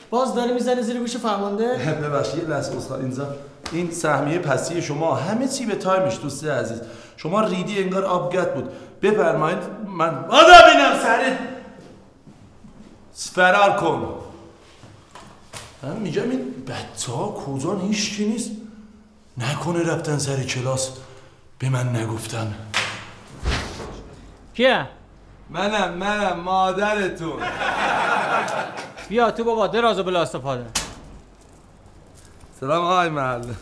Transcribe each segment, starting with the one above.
باز داری میزنی زیر گوش فرمانده؟ ببخشید یه لحظه استاد این سهمیه پسی شما همه چی به تایمش دوست عزیز. شما ریدی انگار آبگت بود. بفرمایید من ببینم سرت فرار کن. من میگم این بچه‌ها کجان؟ هیچ کی نیست. نکنه رفتن سر کلاس به من نگفتن. کیه؟ منم مادرتون. بیا تو بابا درازو بلا استفاده. سلام آقای محله.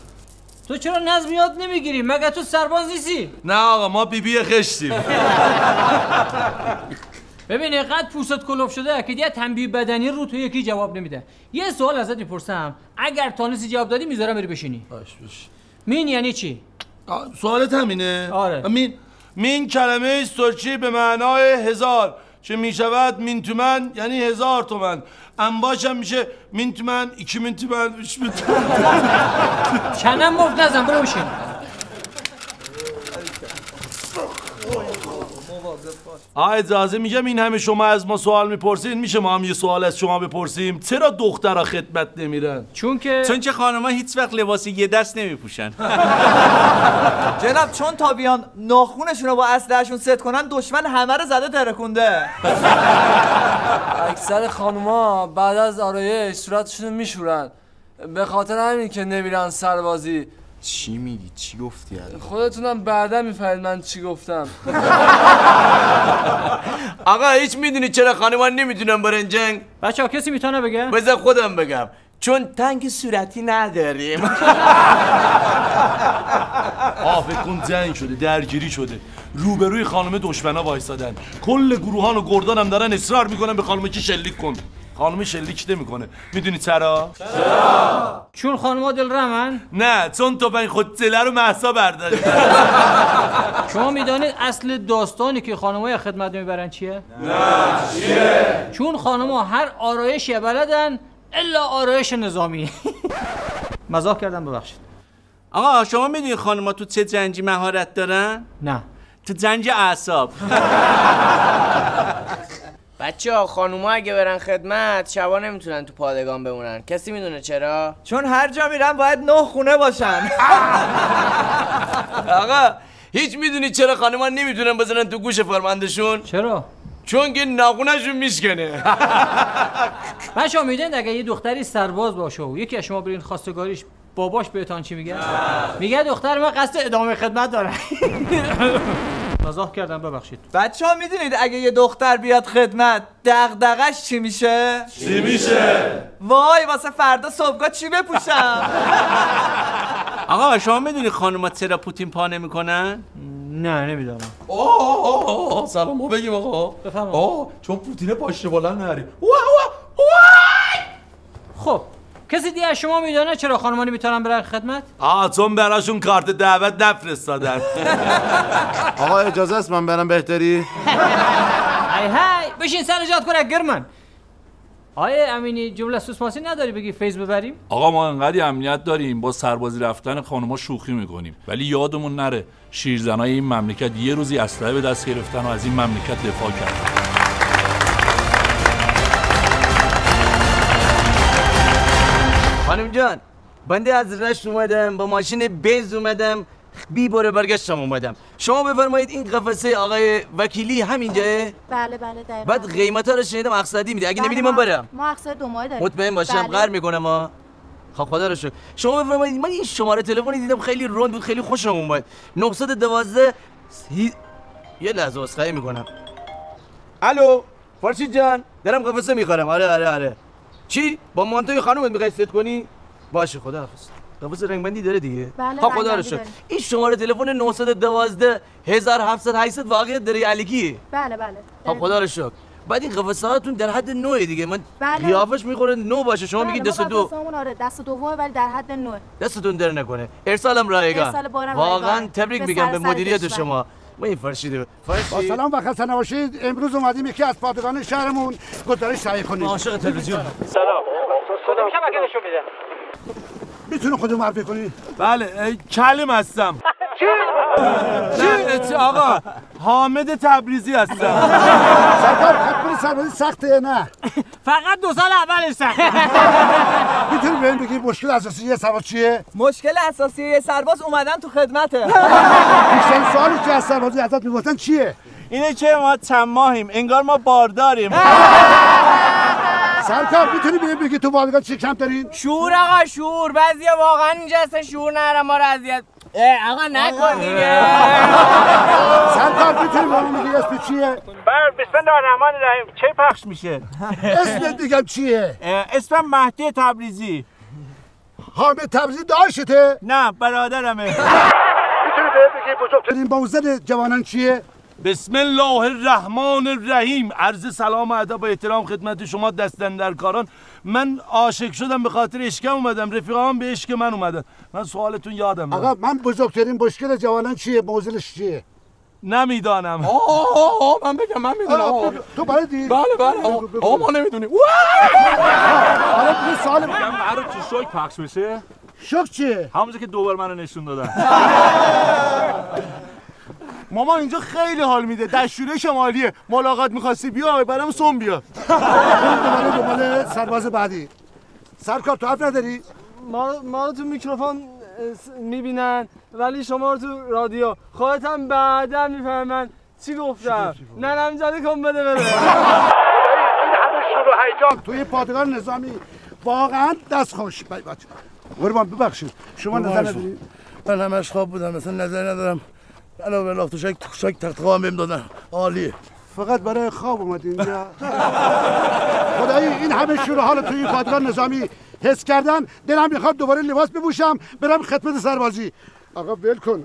تو چرا نظم یاد نمیگیری؟ مگه تو سرباز نیستی؟ نه آقا ما بیبی خشتیم. ببین اینقدر پوست کلوف شده که یه تنبیه بدنی رو تو یکی جواب نمیده. یه سوال ازت میپرسم، اگر تانسی جواب دادی میذارم بری بشینی. باش. مین یعنی چی؟ سوالت همینه؟ آره. مین کلمه ترکی به معنای هزار که میشود مین تومن یعنی 1000 تومن. انباش هم میشه مین تومن، 2000 تومن، 3000 تومن. چنم مفت نزن برو بشین. اجازه میگم این همه شما از ما سوال میپرسین، میشه ما هم یه سوال از شما بپرسیم؟ چرا دخترها خدمت نمیرن؟ چون که خانم‌ها هیچ وقت لباس یه دست نمیپوشن. جناب چون تا بیان ناخونشون رو با اسلحه‌شون ست کنن دشمن همه رو زده ترکونده. اکثر خانوما بعد از آرایش صورتشون میشورن، به خاطر همین که نمیرن سربازی. چی میگی؟ چی گفتی؟ خودتونم بعدا میفهمید من چی گفتم. آقا هیچ میدونی چرا خانمان نمیتونن برن جنگ؟ بچه‌ها کسی میتونه بگه؟ بذار خودم بگم. چون تنگ صورتی نداریم. فکر کن جنگ شده، درگیری شده، روبروی خانم دشمنا وایسادن، کل گروهان و گردان هم دارن اصرار میکنن به خانم که شلیک کن. خانم شلیک نمیکنه. میدونی چرا؟ چون خانم‌ها دلرمن؟ نه، چون تو خود دله رو مهسا برداری. شما میدانید اصل داستانی که خانم‌ها خدمت میبرن چیه؟ نه چیه؟ چون خانم‌ها هر آرایشی بلدن الا آرایش نظامی. مزاح کردم ببخشید. آقا شما میدونید خانم‌ها تو چه جنگی مهارت دارن؟ نه. تو جنگ اعصاب. بچه‌ها خانوما اگه برن خدمت شبا نمیتونن تو پادگان بمونن. کسی میدونه چرا؟ چون هر جا میرن باید 9 خونه باشن. آقا هیچ میدونی چرا خانوما نمیتونن بزنن تو گوش فرماندهشون؟ چرا؟ چون که ناخونشون میشکنه. من شما میدونید اگه یه دختری سرباز باشه و یکی از شما برین خواستگاریش، باباش بهتون چی میگه؟ میگه دختر من قصد ادامه خدمت داره. مزاح کردم ببخشید. بچه‌ها میدونید اگه یه دختر بیاد خدمت دغدغش چی میشه؟ چی میشه؟ وای واسه فردا صبحگاه چی بپوشم؟ آقا شما میدونی خانوما چرا پوتین پا نمیکنن؟ نه نمیدونم. سلام ما بگیم آقا. بفرمایید. چون پوتین پاشنه بلند نریم. خب کسی دیگه از شما میدونه چرا خانم‌ها نمیتونن برن خدمت؟ چون براشون کارت دعوت نفرستادن. آقا اجازه است من برم بهتری؟ هی بشین سر جات کنه گرمن. آیه امینی جمله سوسماسی نداری بگی فیض ببریم؟ آقا ما انقدر امنیت داریم با سربازی رفتن خانوما شوخی میکنیم، ولی یادمون نره شیرزنای این مملکت یه روزی اسلحه به دست گرفتن و از این مملکت دفاع کردن. خانم جان بنده از رشت اومدم، با ماشین بنز اومدم، بی باره برگشتم اومدم. شما بفرمایید این قفسه آقای وکیلی همینجاه؟ بله دقیقاً. بعد قیمتا رو شنیدم اقصادی میده، اگه نمیدی من برم. ما اقصاد 2 ماه داریم. مطمئن باشم قهر میکنم ها. خب خدا رو شکر. شما بفرمایید، من این شماره تلفنی دیدم خیلی روند بود، خیلی خوشم اومد. 912 یه لحظه اسخای میکنم. الو فرشید جان، دارم قفسه میخرم. آره. چی؟ با مانتوی خانومت میخوای ست کنی؟ باشه خداحافظ. قفسه رنگبندی داره دیگه؟ بله خب خدا رو شکر. این شماره تلفن 912 1700 واقعیت داره الکی؟ بله. خب خدا رو شکر. بعد این قفسه هاتون در حد 9 دیگه، من قیافش میخوره 9 باشه، شما میگید دست دو. آره دست دومه ولی در حد 9. دستتون در نکنه. ارسالم رایگان. واقعا تبریک میگم به مدیریت شما. ما این فرشیده. با سلام و خسته نباشید. امروز اومدیم یکی از پادگان شهرمون گزارش تهیه کنیم. عاشق تلویزیون. سلام. کدوم شبکه نشون میده؟ میتونه خودمو معرفی کنی؟ بله کلم هستم. چی؟ آقا حامد تبریزی هستم. سرکار خط سربازی سخته نه؟ فقط 2 سال اولش سخته. میتونی بهم بگی مشکل اساسی یه سرباز چیه؟ مشکل اساسی یه سرباز اومدن تو خدمته. بیشترین سوالی که از سربازی ازت میپرسن چیه؟ اینه که ما چند ماهیم، انگار ما بارداریم. سرکار میتونی بهم بگی تو پادگان چی کم دارین؟ شعور آقا شعور. بعضیا واقعا اینجا هستن شعور نرم ما رو اذیت. آقا نکن دیگه. سرکار میتونی بهم بگی اسم چیه؟ بسم الله الرحمن الرحیم. چه پخش میشه؟ اسم دیگه چیه؟ اسمم مهدی تبریزی. حامد تبریزی داشته؟ نه برادرمه. میتونی بهم بگی بزرگترین موزل جوانان چیه؟ بسم الله الرحمن الرحیم. عرض سلام و ادب و احترام خدمت شما دستاندرکاران. من عاشق شدم به خاطر عشقم اومدم، رفیقام به عشق من اومدن. من سوالتون یادم آقا من بزرگترین مشکل جوانان چیه؟ موزلش چیه؟ نمیدانم. من بگم من میدونم. تو بلدی؟ بله آقا ما نمیدونیم. حالا تو سوال قرار تو شوک پخش بشه؟ شوک چیه؟ همونجا که دوبار منو نشون دادن. ماما اینجا خیلی حال میده. دستشویی شمالیه. ملاقات می‌خواستی بیا برام سون بیا. دنبال سرباز بعدی. سرکار تو حرف نداری؟ ما رو تو میکروفون میبینن ولی شما رو تو رادیو. خودت هم بعدا میفهمن چی گفتم. ننم جانی کن بده بره. این همه شور و هیجان توی پادگان نظامی واقعا دست خوش. قربان ببخشید شما نظر نداری؟ من همش خواب بودم مثلا نظر ندارم. علاوه بر تو شک تختخوام بهم دادن. عالیه. فقط برای خواب اومدی اینجا. خدایی این همه شور و حال توی پادگان نظامی حس کردن دلم میخواد دوباره لباس بپوشم برم خدمت سربازی. آقا ول کن.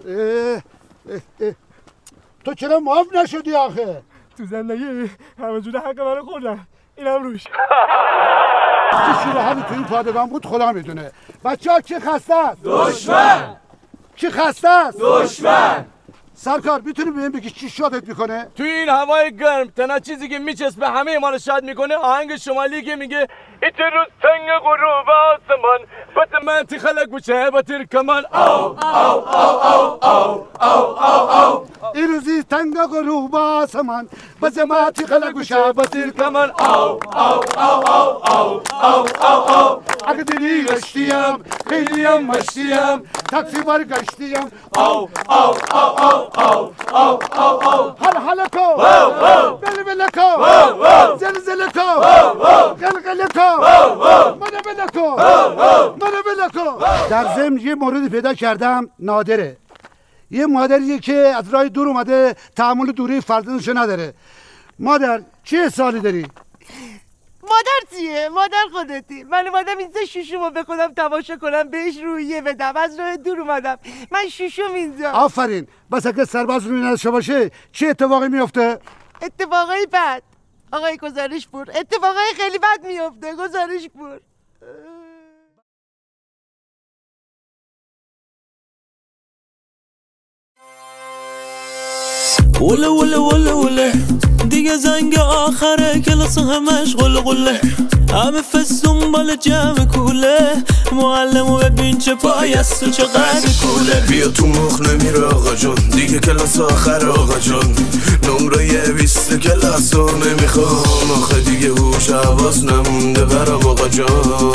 تو چرا معاف نشدی آخه؟ تو زندگی همه جوره حق منو خوردن. اینم روش. چه شور و حالی توی پادگان بود خدا میدونه. بچه‌ها کی خسته است؟ دشمن. کی خسته است؟ دشمن. سرکار میتونی بهم بگی چی شادت میکنه؟ توی این هوای گرم تنها چیزی که میچسبه همه ما رو شاد میکنه آهنگ شمالی که میگه ایت روز تنگ غروب آسمان بط منتی خلق بچه بطیر کمان او این روزی تنگ غروب آسمان بزماتی خلق بچه بطیر کمان اگه دلی رشتیم خیلیم مشتیم تاکسی بار گشتیم حل کو بل کو زلزله کو قلقله کو من بل کو. در ضمن یه موردی پیدا کردم نادره. یه مادریه که از راه دور اومده تحمل دوری فرزندشو نداره. مادر چه سالی داری؟ مادر چیه؟ مادر خودتی. من اومدم اینجا شوشومو بخونم تماشا کنم بهش رویه بدم. از راه دور اومدم. من شوشوم اینجا. آفرین. بس اگه سرباز روی نداشته باشه چه اتفاقی میفته؟ اتفاقای بد. آقای گزارش پور. اتفاقای خیلی بد میفته. گزارش پور. وله وله وله وله دیگه زنگ آخره کلاس همش غله غله همه فس دنبال جمع کوله معلمو ببین چه پای است و چقدر کوله بیا تو مخ نمیره آقا جان دیگه کلاس آخر آقا جان نمره 20 کلاس رو نمیخوام آخه دیگه هوش حواس نمونده برام آقا جان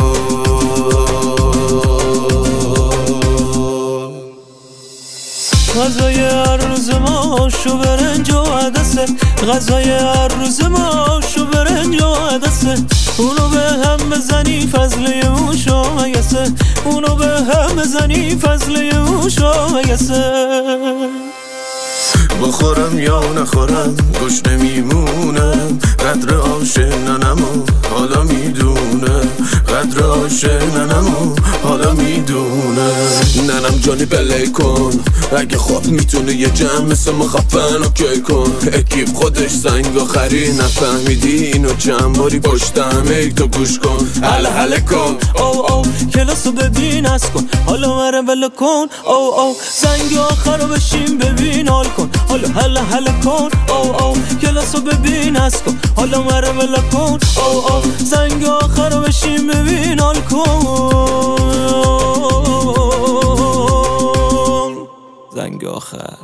غذای هر روز ما شو برنج و عدسه غذای هر روز ما شو برنج و عدسه اونو به هم بزنی فضله موشو مگسه اونو به هم بزنی فضله موشو مگسه بخورم یا نخورم گوش نمیمونم قدر آشنانمو حالا میدونم قدر آشنانمو حالا میدونم ننم جانی بله کن اگه خواب میتونه یه جمع مثل ما خفن اوکی کن اکیب خودش زنگ آخری نفهمیدی اینو چند باری پشتم ای تو گوش کن حله کن او کلاسو ببین از کن حالا مره بله کن او زنگ آخر رو بشین ببین حال کن حالا حله کن او کلاسو ببین از کن حالا مره بله کن او زنگ آخر رو بشین ببین حال کن زنگ آخر